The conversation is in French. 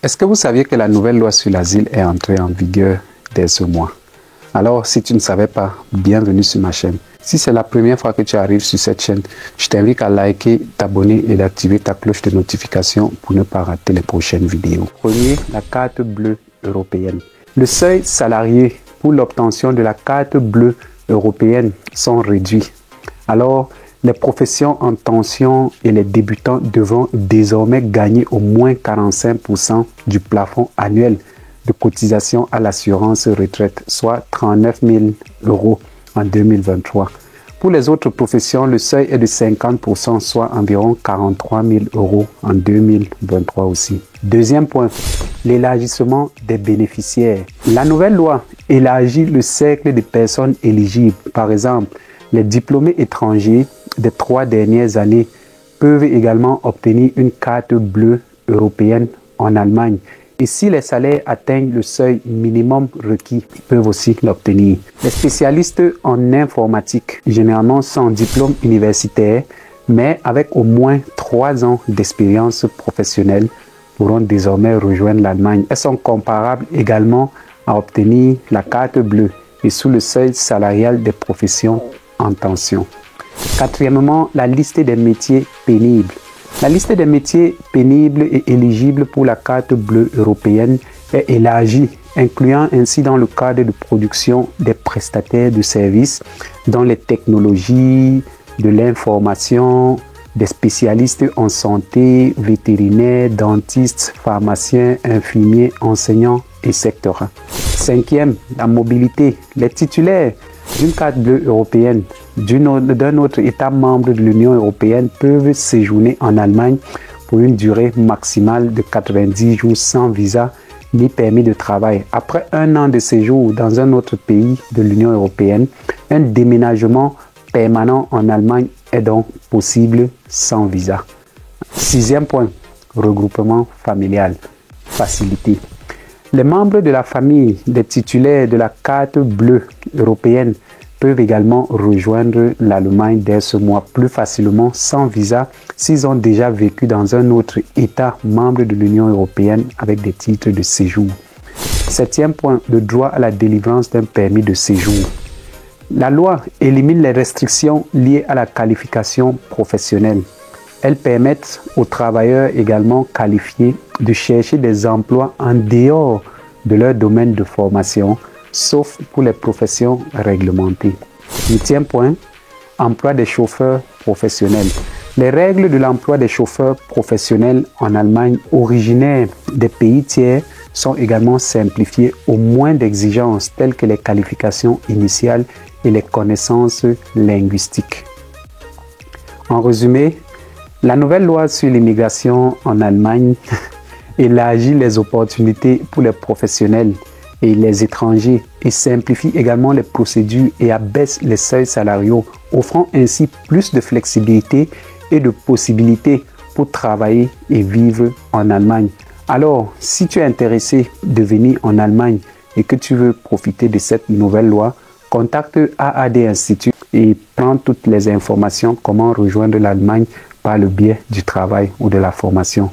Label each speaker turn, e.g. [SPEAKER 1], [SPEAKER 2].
[SPEAKER 1] Est-ce que vous saviez que la nouvelle loi sur l'asile est entrée en vigueur dès ce mois? Alors, si tu ne savais pas, bienvenue sur ma chaîne. Si c'est la première fois que tu arrives sur cette chaîne, je t'invite à liker, t'abonner et d'activer ta cloche de notification pour ne pas rater les prochaines vidéos. Premier, la carte bleue européenne. Le seuil salarié pour l'obtention de la carte bleue européenne sont réduits. Alors, les professions en tension et les débutants devront désormais gagner au moins 45% du plafond annuel de cotisation à l'assurance retraite, soit 39 000 € en 2023. Pour les autres professions, le seuil est de 50%, soit environ 43 000 € en 2023 aussi. Deuxième point, l'élargissement des bénéficiaires. La nouvelle loi élargit le cercle des personnes éligibles. Par exemple, les diplômés étrangers des 3 dernières années peuvent également obtenir une carte bleue européenne en Allemagne. Et si les salaires atteignent le seuil minimum requis, ils peuvent aussi l'obtenir. Les spécialistes en informatique, généralement sans diplôme universitaire, mais avec au moins 3 ans d'expérience professionnelle, pourront désormais rejoindre l'Allemagne. Elles sont comparables également à obtenir la carte bleue et sous le seuil salarial des professions en tension. Quatrièmement, la liste des métiers pénibles. La liste des métiers pénibles et éligibles pour la carte bleue européenne est élargie, incluant ainsi dans le cadre de production des prestataires de services dans les technologies de l'information, des spécialistes en santé, vétérinaires, dentistes, pharmaciens, infirmiers, enseignants, etc. Cinquième, la mobilité. Les titulaires d'une carte bleue européenne d'un autre État membre de l'Union européenne peuvent séjourner en Allemagne pour une durée maximale de 90 jours sans visa ni permis de travail. Après 1 an de séjour dans un autre pays de l'Union européenne, un déménagement permanent en Allemagne est donc possible sans visa. Sixième point, regroupement familial, facilité. Les membres de la famille des titulaires de la carte bleue européenne peuvent également rejoindre l'Allemagne dès ce mois plus facilement sans visa s'ils ont déjà vécu dans un autre État membre de l'Union européenne avec des titres de séjour. Septième point, le droit à la délivrance d'un permis de séjour. La loi élimine les restrictions liées à la qualification professionnelle. Elles permettent aux travailleurs également qualifiés de chercher des emplois en dehors de leur domaine de formation, sauf pour les professions réglementées. Huitième point, emploi des chauffeurs professionnels. Les règles de l'emploi des chauffeurs professionnels en Allemagne originaires des pays tiers sont également simplifiées aux moins d'exigences telles que les qualifications initiales et les connaissances linguistiques. En résumé, la nouvelle loi sur l'immigration en Allemagne élargit les opportunités pour les professionnels et les étrangers et simplifie également les procédures et abaisse les seuils salariaux, offrant ainsi plus de flexibilité et de possibilités pour travailler et vivre en Allemagne. Alors, si tu es intéressé de venir en Allemagne et que tu veux profiter de cette nouvelle loi, contacte AAD Institute et prends toutes les informations comment rejoindre l'Allemagne par le biais du travail ou de la formation.